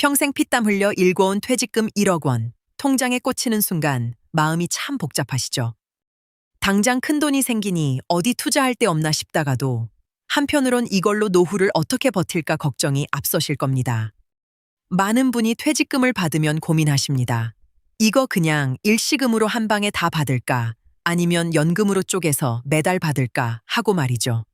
평생 피땀 흘려 일궈온 퇴직금 1억 원, 통장에 꽂히는 순간 마음이 참 복잡하시죠? 당장 큰돈이 생기니 어디 투자할 데 없나 싶다가도 한편으론 이걸로 노후를 어떻게 버틸까 걱정이 앞서실 겁니다. 많은 분이 퇴직금을 받으면 고민하십니다. 이거 그냥 일시금으로 한 방에 다 받을까? 아니면 연금으로 쪼개서 매달 받을까? 하고 말이죠.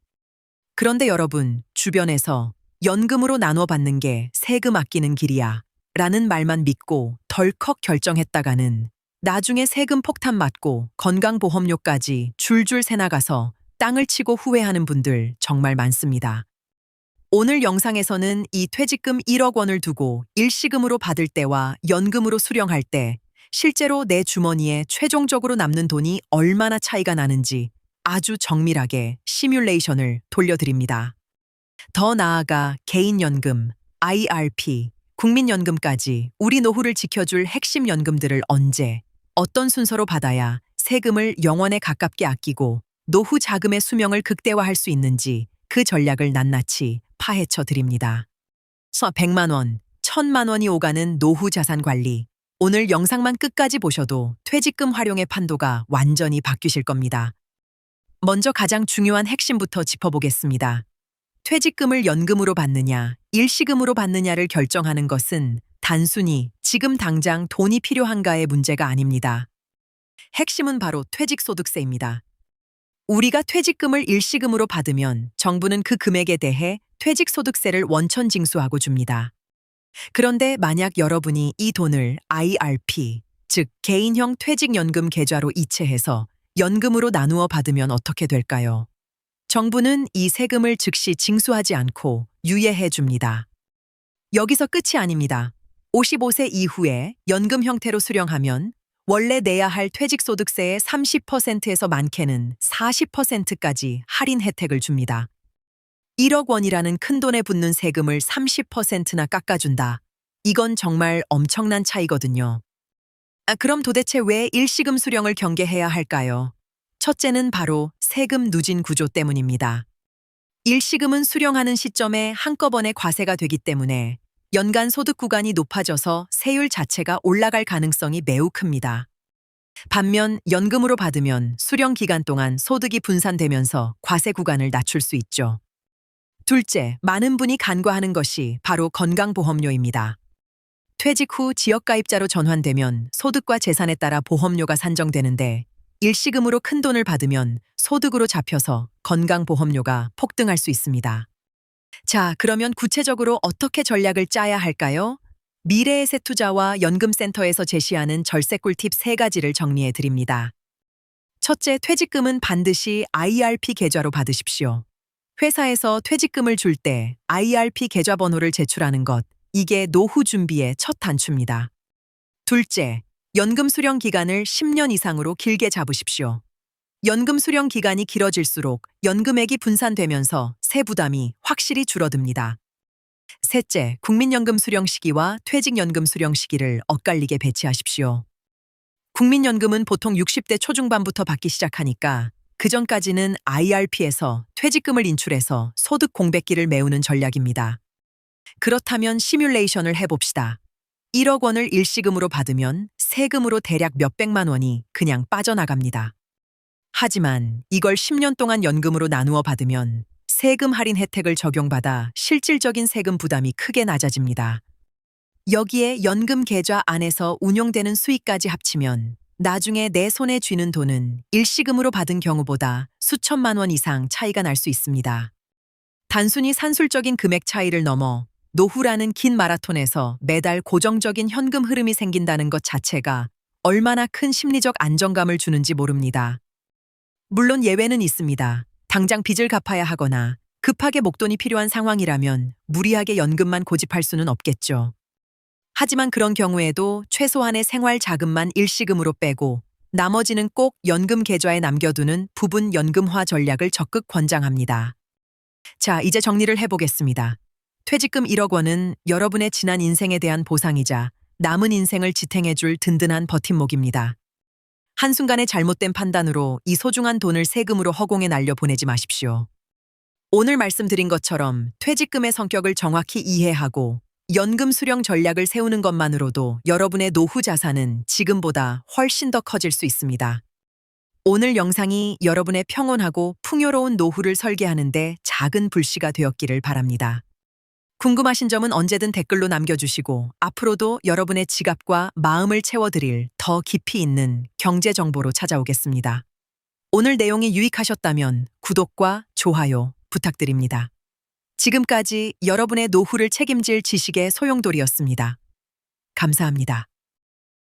그런데 여러분, 주변에서 연금으로 나눠 받는 게 세금 아끼는 길이야 라는 말만 믿고 덜컥 결정했다가는 나중에 세금 폭탄 맞고 건강보험료까지 줄줄 새나가서 땅을 치고 후회하는 분들 정말 많습니다. 오늘 영상에서는 이 퇴직금 1억 원을 두고 일시금으로 받을 때와 연금으로 수령할 때 실제로 내 주머니에 최종적으로 남는 돈이 얼마나 차이가 나는지 아주 정밀하게 시뮬레이션을 돌려드립니다. 더 나아가 개인연금, IRP, 국민연금까지 우리 노후를 지켜줄 핵심 연금들을 언제, 어떤 순서로 받아야 세금을 영원에 가깝게 아끼고 노후 자금의 수명을 극대화할 수 있는지 그 전략을 낱낱이 파헤쳐 드립니다. 100만 원, 1000만 원이 오가는 노후 자산 관리. 오늘 영상만 끝까지 보셔도 퇴직금 활용의 판도가 완전히 바뀌실 겁니다. 먼저 가장 중요한 핵심부터 짚어보겠습니다. 퇴직금을 연금으로 받느냐, 일시금으로 받느냐를 결정하는 것은 단순히 지금 당장 돈이 필요한가의 문제가 아닙니다. 핵심은 바로 퇴직소득세입니다. 우리가 퇴직금을 일시금으로 받으면 정부는 그 금액에 대해 퇴직소득세를 원천 징수하고 줍니다. 그런데 만약 여러분이 이 돈을 IRP, 즉 개인형 퇴직연금 계좌로 이체해서 연금으로 나누어 받으면 어떻게 될까요? 정부는 이 세금을 즉시 징수하지 않고 유예해 줍니다. 여기서 끝이 아닙니다. 55세 이후에 연금 형태로 수령하면 원래 내야 할 퇴직소득세의 30%에서 많게는 40%까지 할인 혜택을 줍니다. 1억 원이라는 큰돈에 붙는 세금을 30%나 깎아준다. 이건 정말 엄청난 차이거든요. 그럼 도대체 왜 일시금 수령을 경계해야 할까요? 첫째는 바로 세금 누진 구조 때문입니다. 일시금은 수령하는 시점에 한꺼번에 과세가 되기 때문에 연간 소득 구간이 높아져서 세율 자체가 올라갈 가능성이 매우 큽니다. 반면 연금으로 받으면 수령 기간 동안 소득이 분산되면서 과세 구간을 낮출 수 있죠. 둘째, 많은 분이 간과하는 것이 바로 건강보험료입니다. 퇴직 후 지역가입자로 전환되면 소득과 재산에 따라 보험료가 산정되는데 일시금으로 큰 돈을 받으면 소득으로 잡혀서 건강보험료가 폭등할 수 있습니다. 자, 그러면 구체적으로 어떻게 전략을 짜야 할까요? 미래의 새투자와 연금센터에서 제시하는 절세 꿀팁 3가지를 정리해 드립니다. 첫째, 퇴직금은 반드시 IRP 계좌로 받으십시오. 회사에서 퇴직금을 줄 때 IRP 계좌번호를 제출하는 것, 이게 노후 준비의 첫 단추입니다. 둘째, 연금 수령 기간을 10년 이상으로 길게 잡으십시오. 연금 수령 기간이 길어질수록 연금액이 분산되면서 세부담이 확실히 줄어듭니다. 셋째, 국민연금 수령 시기와 퇴직연금 수령 시기를 엇갈리게 배치하십시오. 국민연금은 보통 60대 초중반부터 받기 시작하니까 그전까지는 IRP에서 퇴직금을 인출해서 소득 공백기를 메우는 전략입니다. 그렇다면 시뮬레이션을 해봅시다. 1억 원을 일시금으로 받으면 세금으로 대략 몇백만 원이 그냥 빠져나갑니다. 하지만 이걸 10년 동안 연금으로 나누어 받으면 세금 할인 혜택을 적용받아 실질적인 세금 부담이 크게 낮아집니다. 여기에 연금 계좌 안에서 운용되는 수익까지 합치면 나중에 내 손에 쥐는 돈은 일시금으로 받은 경우보다 수천만 원 이상 차이가 날 수 있습니다. 단순히 산술적인 금액 차이를 넘어 노후라는 긴 마라톤에서 매달 고정적인 현금 흐름이 생긴다는 것 자체가 얼마나 큰 심리적 안정감을 주는지 모릅니다. 물론 예외는 있습니다. 당장 빚을 갚아야 하거나 급하게 목돈이 필요한 상황이라면 무리하게 연금만 고집할 수는 없겠죠. 하지만 그런 경우에도 최소한의 생활 자금만 일시금으로 빼고 나머지는 꼭 연금 계좌에 남겨두는 부분 연금화 전략을 적극 권장합니다. 자, 이제 정리를 해보겠습니다. 퇴직금 1억 원은 여러분의 지난 인생에 대한 보상이자 남은 인생을 지탱해줄 든든한 버팀목입니다. 한순간의 잘못된 판단으로 이 소중한 돈을 세금으로 허공에 날려 보내지 마십시오. 오늘 말씀드린 것처럼 퇴직금의 성격을 정확히 이해하고 연금 수령 전략을 세우는 것만으로도 여러분의 노후 자산은 지금보다 훨씬 더 커질 수 있습니다. 오늘 영상이 여러분의 평온하고 풍요로운 노후를 설계하는데 작은 불씨가 되었기를 바랍니다. 궁금하신 점은 언제든 댓글로 남겨주시고 앞으로도 여러분의 지갑과 마음을 채워드릴 더 깊이 있는 경제 정보로 찾아오겠습니다. 오늘 내용이 유익하셨다면 구독과 좋아요 부탁드립니다. 지금까지 여러분의 노후를 책임질 지식의 소용돌이였습니다. 감사합니다.